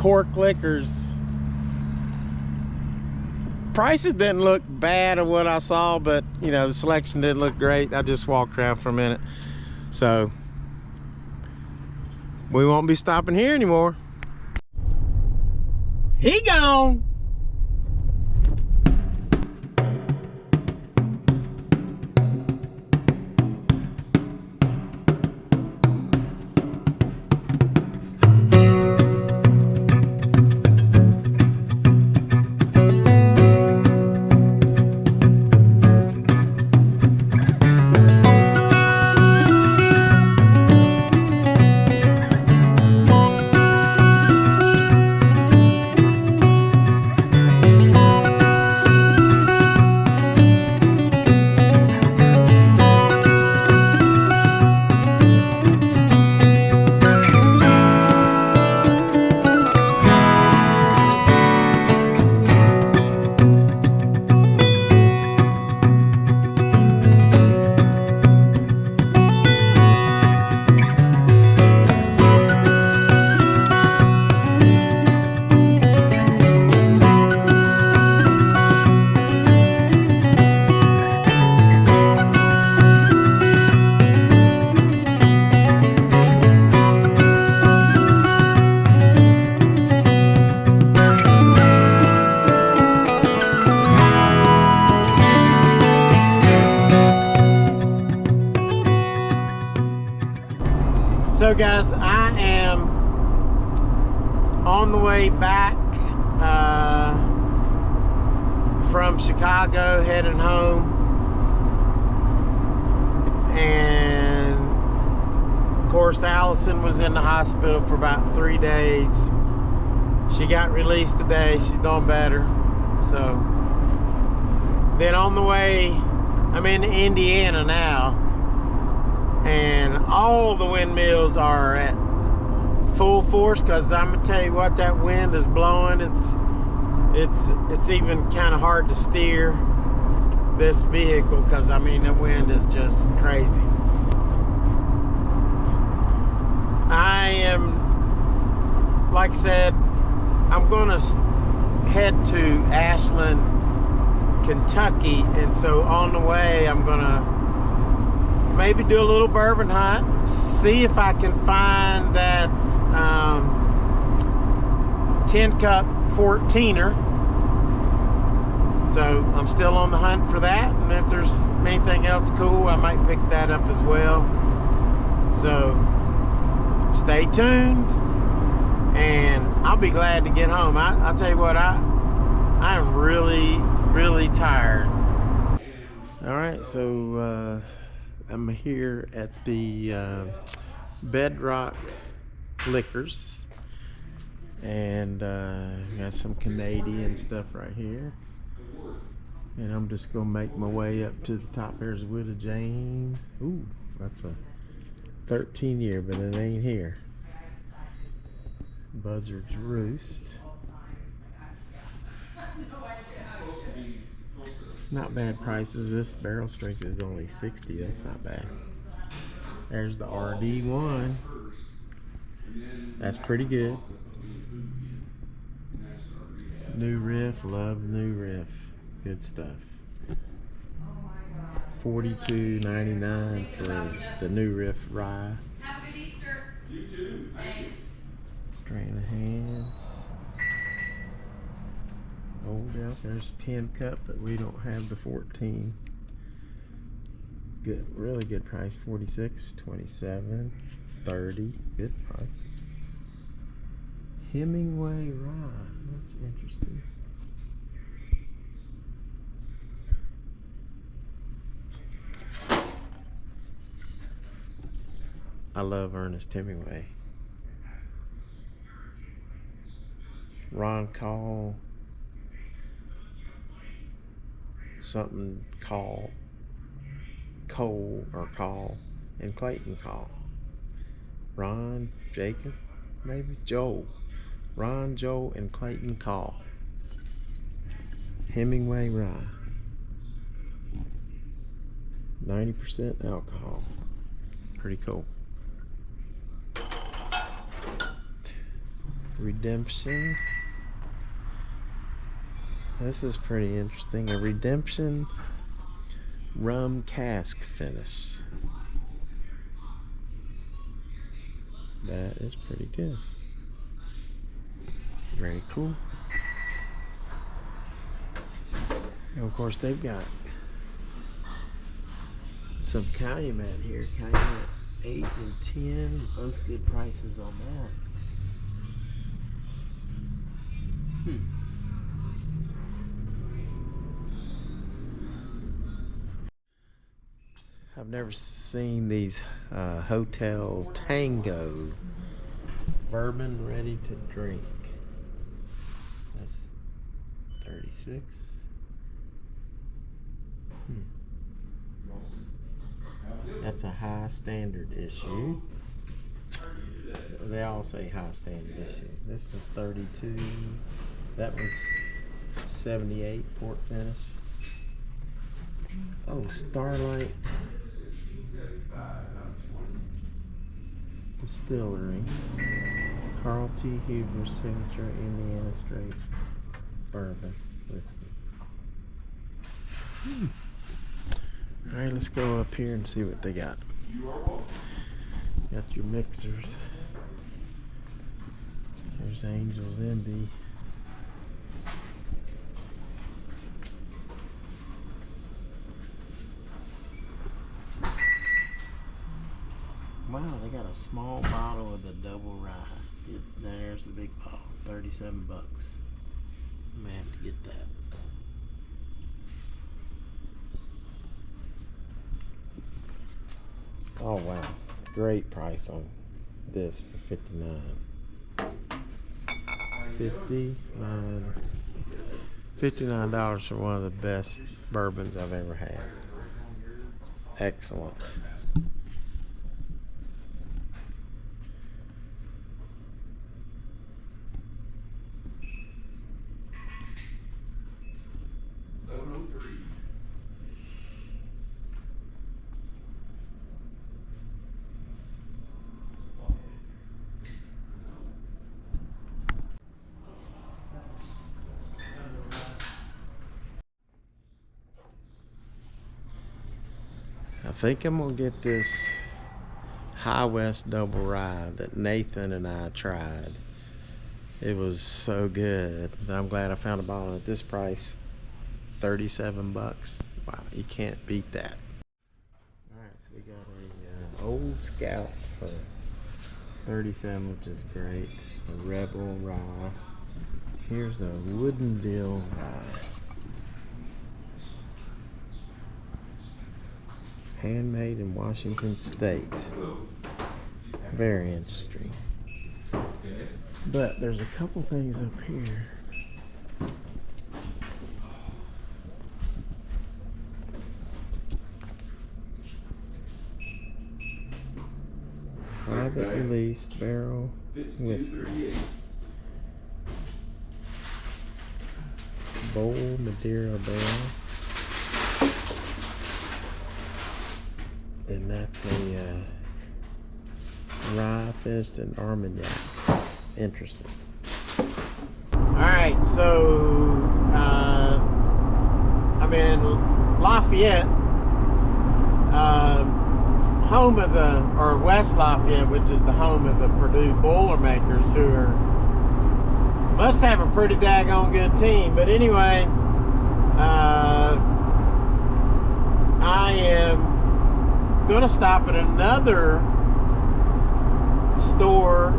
Cork liquors. Prices didn't look bad of what I saw, but you know, the selection didn't look great. I just walked around for a minute. So we won't be stopping here anymore. He gone. So guys, I am on the way back from Chicago, heading home, and of course Allison was in the hospital for about 3 days. She got released today. She's doing better. So then on the way, I'm in Indiana now, and all the windmills are at full force, because I'm gonna tell you what, that wind is blowing. It's even kind of hard to steer this vehicle, because I mean the wind is just crazy. I am, like I said, I'm gonna head to Ashland, Kentucky, and so on the way I'm gonna maybe do a little bourbon hunt, see if I can find that 10 cup 14er. So I'm still on the hunt for that, and if there's anything else cool, I might pick that up as well. So stay tuned, and I'll be glad to get home. I'll tell you what, I am really tired. All right, so I'm here at the Bedrock Liquors, and got some Canadian stuff right here, and I'm just gonna make my way up to the top. There's Widow Jane. Ooh, that's a 13 year, but it ain't here. Buzzard's Roost. Not bad prices. This barrel strength is only 60. That's not bad. There's the RD1. That's pretty good. New Riff. Love New Riff. Good stuff. $42.99 for the New Riff rye. Have a good Easter. You too. Thanks. Strain of Hands. Old out. There's 10 cup, but we don't have the 14. Good, really good price. 46, 27, 30. Good prices. Hemingway rye. That's interesting. I love Ernest Hemingway. Ron Call. Something Call. Cole or Call. And Clayton Call. Ron, Jacob, maybe? Joel. Ron, Joel, and Clayton Call. Hemingway rye. 90% alcohol. Pretty cool. Redemption. This is pretty interesting. A Redemption rum cask finish. That is pretty good. Very cool. And of course, they've got some Calumet here. Calumet 8 and 10, both good prices on that. I've never seen these Hotel Tango bourbon ready to drink. That's 36. That's a high standard issue. They all say high standard issue. This one's 32. That one's 78 port finish. Oh, Starlight Distillery. Carl T. Huber signature Indiana Straight bourbon whiskey. Alright, let's go up here and see what they got. Got your mixers. There's Angel's Envy. Wow, they got a small bottle of the double rye. There's the big bottle, 37 bucks. I may have to get that. Oh wow, great price on this for 59. 59 $59 for one of the best bourbons I've ever had. Excellent. I think I'm gonna get this High West Double Rye that Nathan and I tried. It was so good. I'm glad I found a bottle at this price. 37 bucks. Wow, you can't beat that. Alright, so we got a Old Scout for 37, which is great. A Rebel Rye. Here's a Woodinville Rye. Handmade in Washington State. Very interesting. But there's a couple things up here. Private release barrel whiskey. Bold Madeira barrel. And that's a rye finished in Armagnac. Interesting. Alright, so I'm in Lafayette, home of or West Lafayette, which is the home of the Purdue Boilermakers, who must have a pretty daggone good team. But anyway, I am gonna stop at another store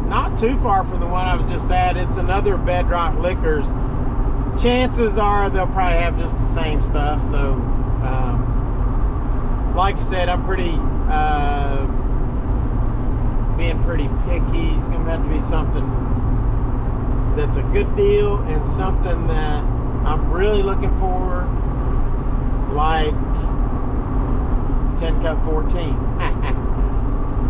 not too far from the one I was just at. It's another Bedrock Liquors. Chances are they'll probably have just the same stuff. So like I said, I'm pretty being pretty picky. It's gonna have to be something that's a good deal and something that I'm really looking for, like 10 Cup 14.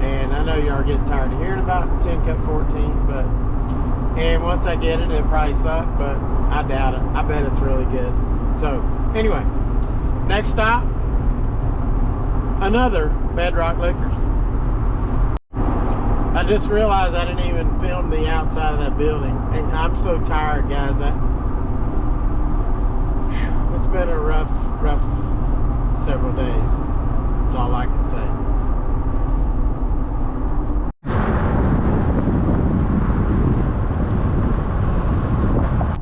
And I know you are getting tired of hearing about 10 Cup 14, but and once I get it, it'll probably suck, but I doubt it. I bet it's really good. So anyway, next stop, another Bedrock Liquors. I just realized I didn't even film the outside of that building. I'm so tired, guys. It's been a rough several days. That's all I can say.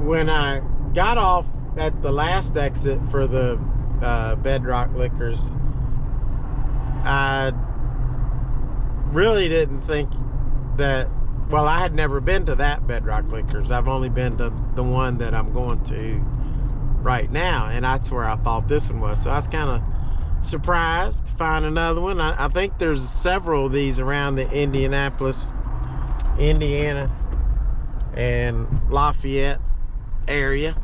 When I got off at the last exit for the Bedrock Liquors, I really didn't think that, well, I had never been to that Bedrock Liquors. I've only been to the one that I'm going to right now, and that's where I thought this one was. So I was kind of surprised to find another one. I think there's several of these around the Indianapolis, Indiana, and Lafayette area.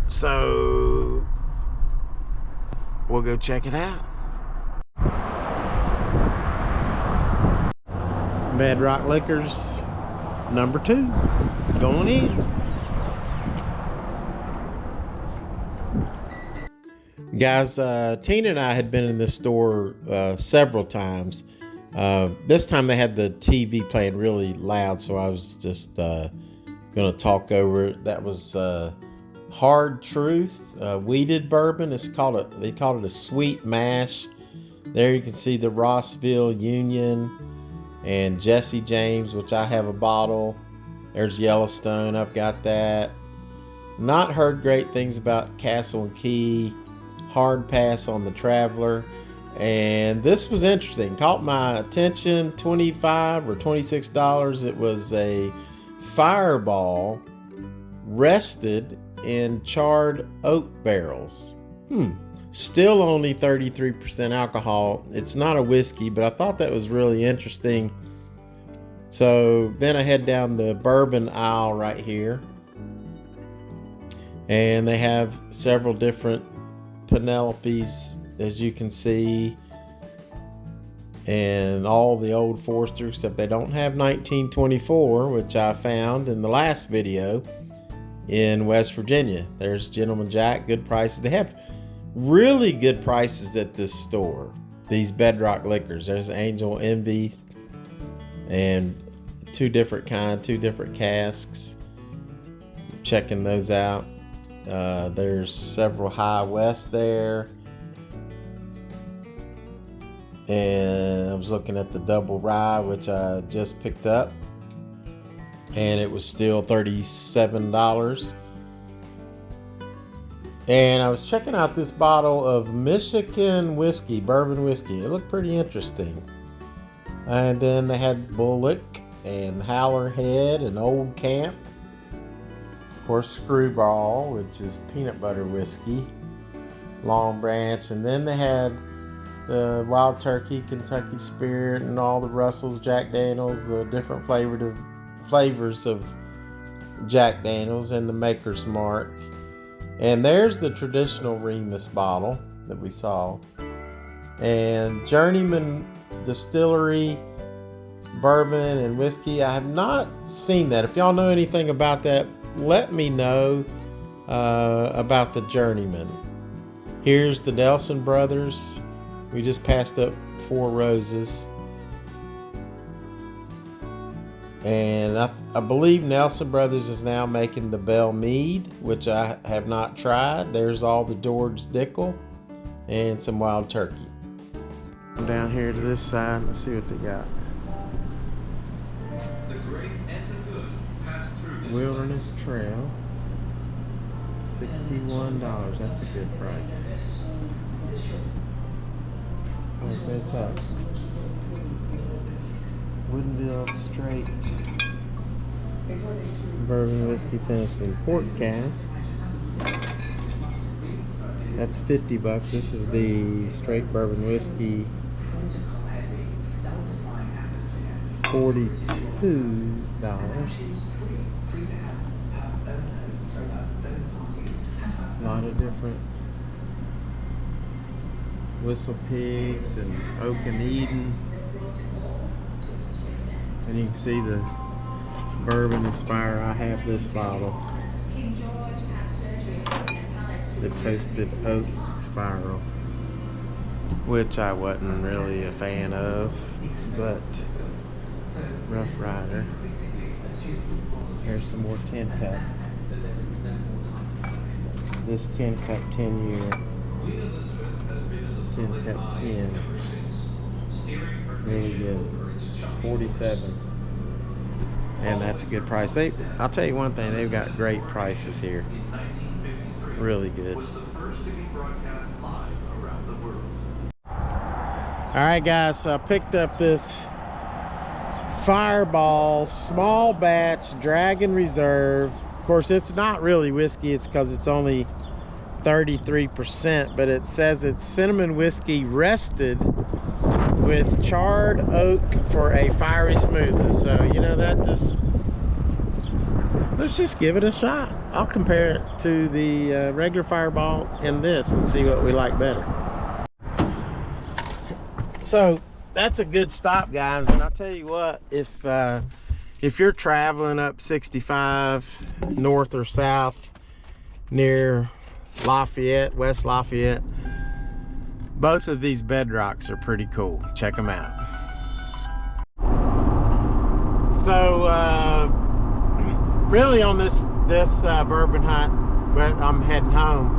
So we'll go check it out. Bedrock Liquors number 2 going in. Guys, Tina and I had been in this store several times. This time they had the TV playing really loud, so I was just gonna talk over it. That was Hard Truth weeded bourbon. They called it a sweet mash. There you can see the Rossville Union and Jesse James, which I have a bottle. There's Yellowstone, I've got that. Not heard great things about Castle and Key. Hard pass on the Traveler. And this was interesting, caught my attention. $25 or $26. It was a Fireball rested in charred oak barrels. Still only 33% alcohol. It's not a whiskey, but I thought that was really interesting. So then I head down the bourbon aisle right here, and they have several different Penelopes, as you can see, and all the old Forester, except they don't have 1924, which I found in the last video in West Virginia. There's Gentleman Jack, good prices. They have really good prices at this store, these Bedrock Liquors. There's Angel Envy and 2 different kinds, 2 different casks. Checking those out. There's several High West there, and I was looking at the Double Rye, which I just picked up, and it was still $37. And I was checking out this bottle of Michigan whiskey, bourbon whiskey. It looked pretty interesting. And then they had Bullock and Howler Head and Old Camp. Of course, Screwball, which is peanut butter whiskey. Long Branch. And then they had the Wild Turkey, Kentucky Spirit, and all the Russell's, Jack Daniels, the different flavors of Jack Daniels, and the Maker's Mark. And there's the traditional Remus bottle that we saw. And Journeyman Distillery bourbon and whiskey. I have not seen that. If y'all know anything about that, let me know about the Journeyman. Here's the Nelson Brothers. We just passed up Four Roses. And I believe Nelson Brothers is now making the Bell Mead, which I have not tried. There's all the George Dickel and some Wild Turkey. Come down here to this side. Let's see what they got. The great and the good pass through this Wilderness Trail. $61. That's a good price. What's this up? Woodinville Straight bourbon whiskey finished in port cask. That's $50. This is the straight bourbon whiskey, $42. A lot of different Whistle Pigs and Oak and Eden. And you can see the Bourbon Inspire. I have this bottle, the Toasted Oak Spiral, which I wasn't really a fan of, but Rough Rider. Here's some more 10 cup. This 10 cup 10 year. 10 cup 10. Really good. 47. And that's a good price. I'll tell you one thing, they've got great prices here. Really good. Alright guys, so I picked up this Fireball small batch Dragon Reserve. Of course, it's not really whiskey, it's because it's only 33%, but it says it's cinnamon whiskey rested with charred oak for a fiery smoothness. So, you know, let's just give it a shot. I'll compare it to the regular Fireball and this and see what we like better. So that's a good stop, guys. And I'll tell you what, if you're traveling up 65 north or south near Lafayette, West Lafayette, both of these Bedrocks are pretty cool. Check them out. So really on this bourbon hunt, but I'm heading home,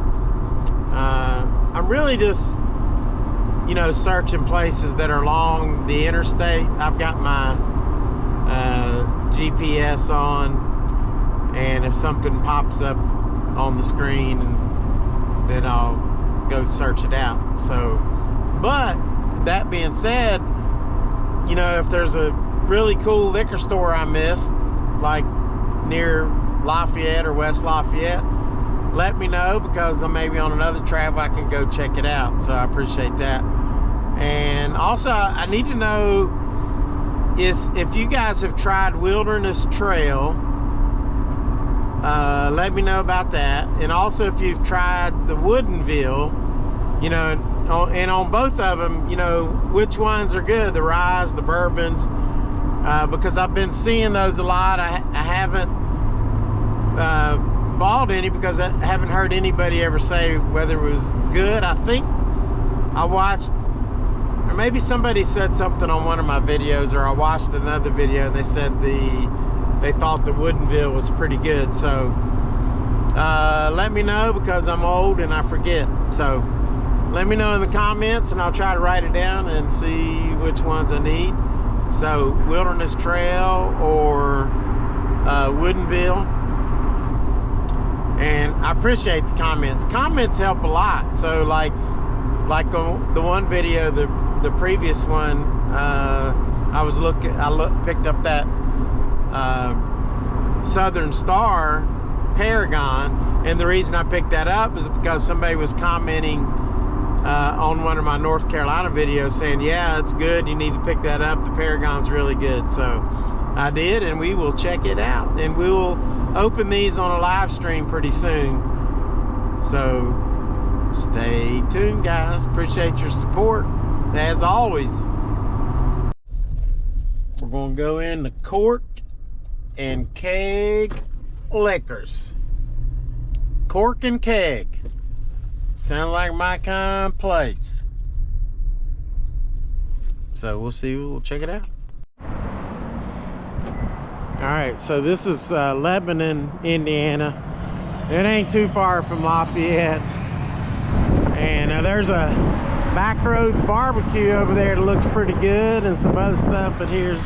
I'm really just, you know, searching places that are along the interstate. I've got my GPS on, and if something pops up on the screen, then I'll go search it out. So, but that being said, you know, if there's a really cool liquor store I missed, like near Lafayette or West Lafayette, let me know, because I may be on another travel, I can go check it out. So I appreciate that. And also I need to know is if you guys have tried Wilderness Trail, let me know about that. And also if you've tried the Woodinville, you know, and on both of them, you know, which ones are good, the ryes, the bourbons, because I've been seeing those a lot. I haven't bought any because I haven't heard anybody ever say whether it was good. I think I watched, or maybe somebody said something on one of my videos, or I watched another video and they said they thought the Woodinville was pretty good. So let me know, because I'm old and I forget. So let me know in the comments and I'll try to write it down and see which ones I need. So Wilderness Trail or Woodinville. And I appreciate the comments. Comments help a lot. So like on the one video, the previous one, I picked up that Southern Star Paragon, and the reason I picked that up is because somebody was commenting on one of my North Carolina videos saying, yeah, it's good, you need to pick that up, the Paragon's really good. So I did, and we will check it out, and we will open these on a live stream pretty soon. So stay tuned, guys. Appreciate your support as always. We're gonna go into Cork and Keg Liquors. Cork and Keg. Sound like my kind of place. So we'll see, we'll check it out. Alright, so this is Lebanon, Indiana. It ain't too far from Lafayette. And there's a Backroads BARBQ over there that looks pretty good, and some other stuff, but here's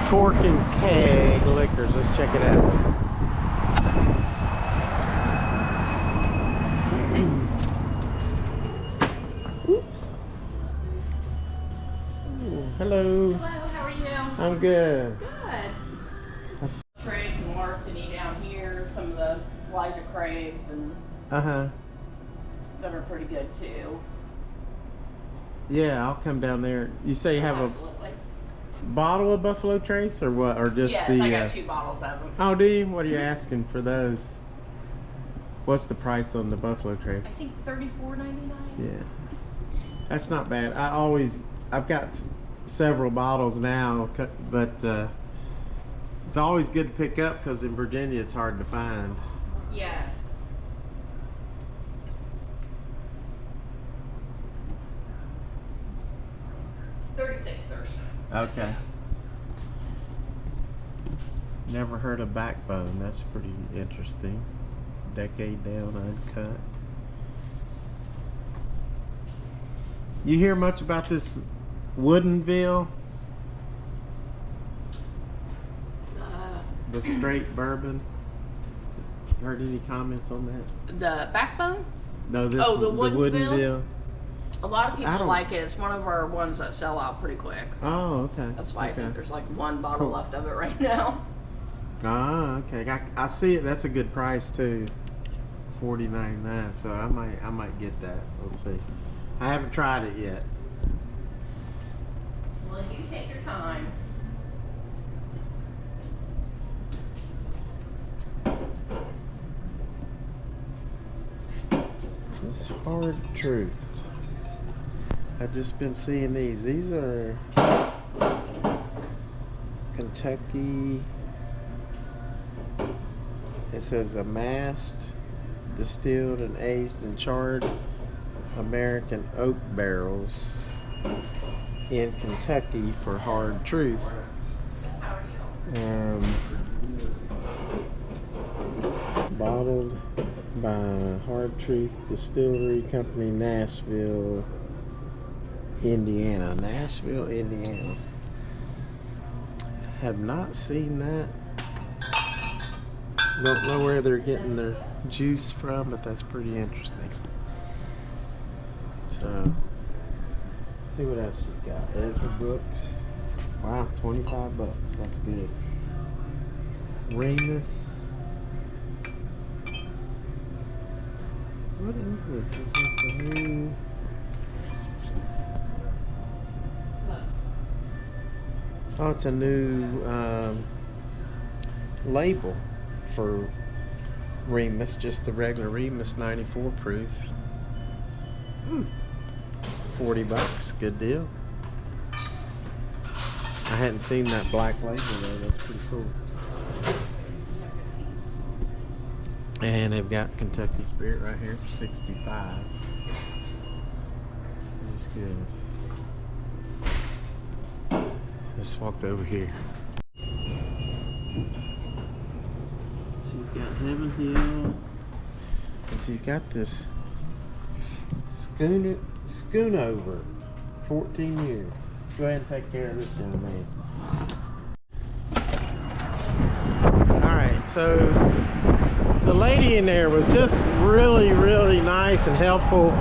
Cork and Keg Liquors. Let's check it out. Oops. Ooh, hello. Hello, how are you? I'm good. Good. Trace and Larceny down here, some of the Elijah Craigs, and that are pretty good too. Yeah, I'll come down there. You say you have Absolutely. a bottle of Buffalo Trace, or what? Or just yes, the? I got 2 bottles of them. Oh, do you? What are you asking for those? What's the price on the Buffalo Trace? I think $34.99. Yeah, that's not bad. I've got several bottles now, but it's always good to pick up because in Virginia it's hard to find. Yes. $36.39. Okay. Never heard of Backbone. That's pretty interesting. Decade Down Uncut. You hear much about this Woodinville? The straight bourbon? Heard any comments on that? The Backbone? No, this Oh, the one, the Woodinville. A lot of people like it. It's one of our ones that sell out pretty quick. Oh, okay. That's why I think there's like one bottle Cool. left of it right now. Ah, okay. I see it. That's a good price too. $40.99. So I might get that. We'll see. I haven't tried it yet. Well, you take your time. It's Hard Truth. I've just been seeing these. These are Kentucky. It says amassed, distilled and aged and charred American oak barrels in Kentucky for Hard Truth. Bottled by Hard Truth Distillery Company, Nashville, Indiana. Nashville, Indiana. Have not seen that. Don't know where they're getting their juice from, but that's pretty interesting. So, let's see what else she's got. Ezra Brooks. Wow, 25 bucks. That's good. Remus. What is this? Is this a new? Oh, it's a new label for Remus, just the regular Remus 94 proof. 40 bucks, good deal. I hadn't seen that black label though, that's pretty cool. And they've got Kentucky Spirit right here for 65. That's good. Let's walk over here. She's got Heaven Hill. And she's got this Schoonover, 14 years. Go ahead and take care of this young man. Alright, so the lady in there was just really, really nice and helpful.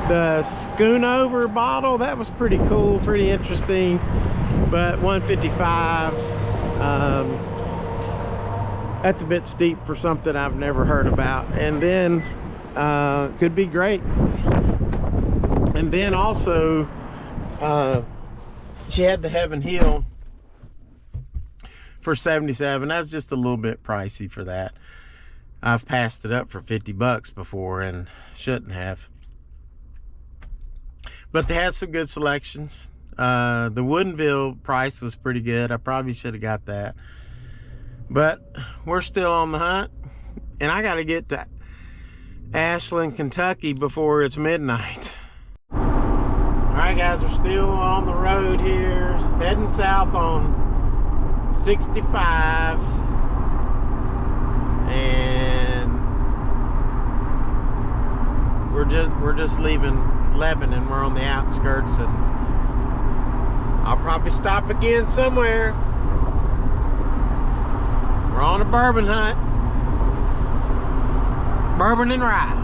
The Schoonover bottle, that was pretty cool, pretty interesting, but $155. That's a bit steep for something I've never heard about. And then could be great. And then also she had the Heaven Hill for $77. That's just a little bit pricey for that. I've passed it up for 50 bucks before and shouldn't have. But they had some good selections. The Woodinville price was pretty good. I probably should have got that. But we're still on the hunt. And I got to get to Ashland, Kentucky before it's midnight. Alright guys, we're still on the road here. Heading south on 65. And we're just leaving Lebanon. We're on the outskirts, and I'll probably stop again somewhere. We're on a bourbon hunt. Bourbon and rye.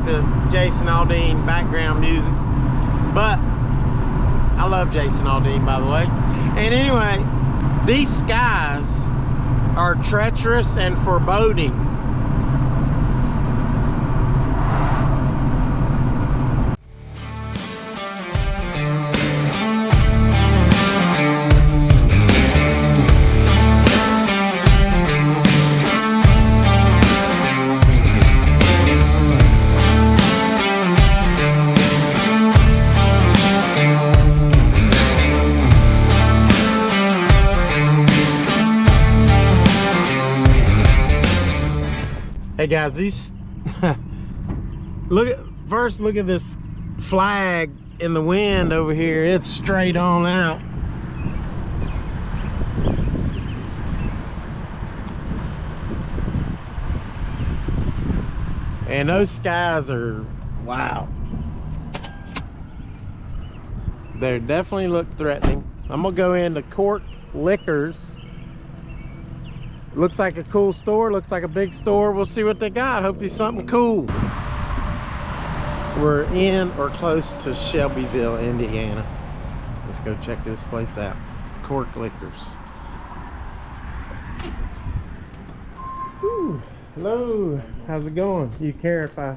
have the Jason Aldean background music. But I love Jason Aldean, by the way. And anyway, these skies are treacherous and foreboding. Hey guys, these look at this flag in the wind over here. It's straight on out. And those skies are, wow. They definitely look threatening. I'm gonna go into Cork Liquors. Looks like a cool store, looks like a big store. We'll see what they got. Hopefully something cool. We're in or close to Shelbyville, Indiana. Let's go check this place out. Cork Liquors. Whew. Hello, how's it going? You care if I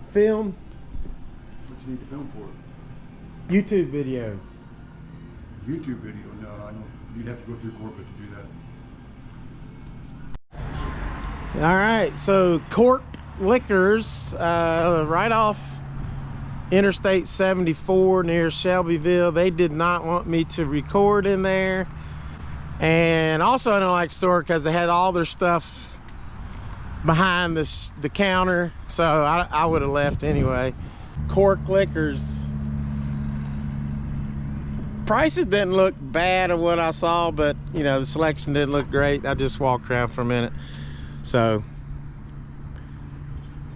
film? What you need to film for? YouTube videos. YouTube video? No, I don't. You'd have to go through corporate to do that. All right, so Cork Liquors, right off Interstate 74 near Shelbyville. They did not want me to record in there. And also I don't like store because they had all their stuff behind the counter. So I would have left anyway. Cork Liquors. Prices didn't look bad of what I saw, but you know, the selection didn't look great. I just walked around for a minute. So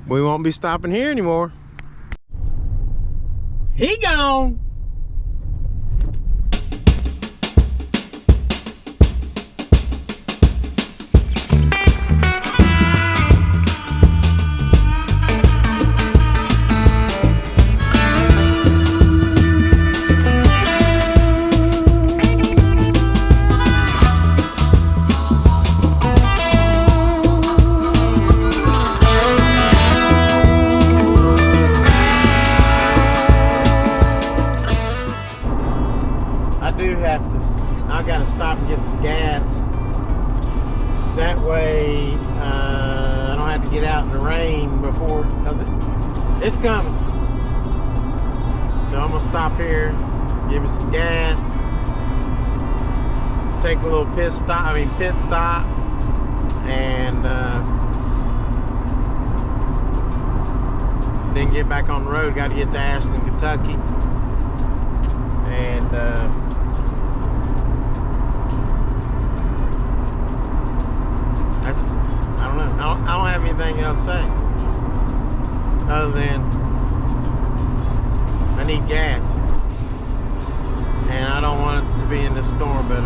we won't be stopping here anymore. He gone. I gotta stop and get some gas. That way I don't have to get out in the rain before, because it's coming. So I'm gonna stop here, give me some gas, take a little pit stop, and then get back on the road. Got to get to Ashland, Kentucky, and I don't know. I don't have anything else to say other than I need gas, and I don't want it to be in this storm. But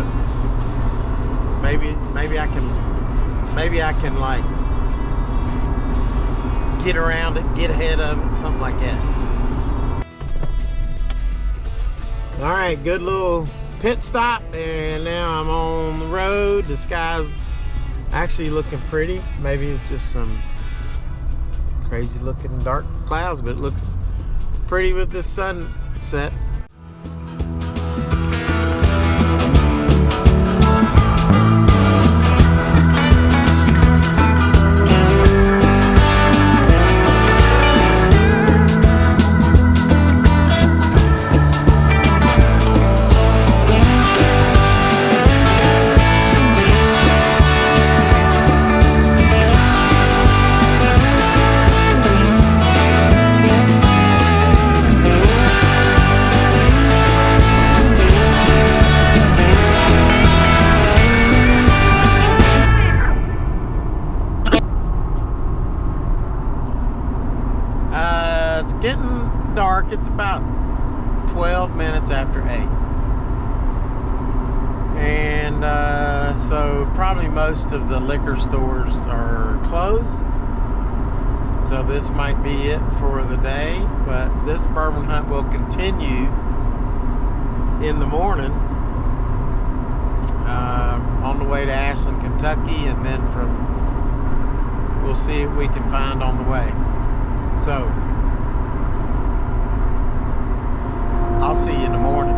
maybe I can like get around it, get ahead of it, something like that. All right, good little pit stop, and now I'm on the road. The sky's actually looking pretty. Maybe it's just some crazy looking dark clouds, but it looks pretty with this sunset. Dark. It's about 12 minutes after 8, and so probably most of the liquor stores are closed. So this might be it for the day, but this bourbon hunt will continue in the morning on the way to Ashland, Kentucky, and then we'll see what we can find on the way. So I'll see you in the morning.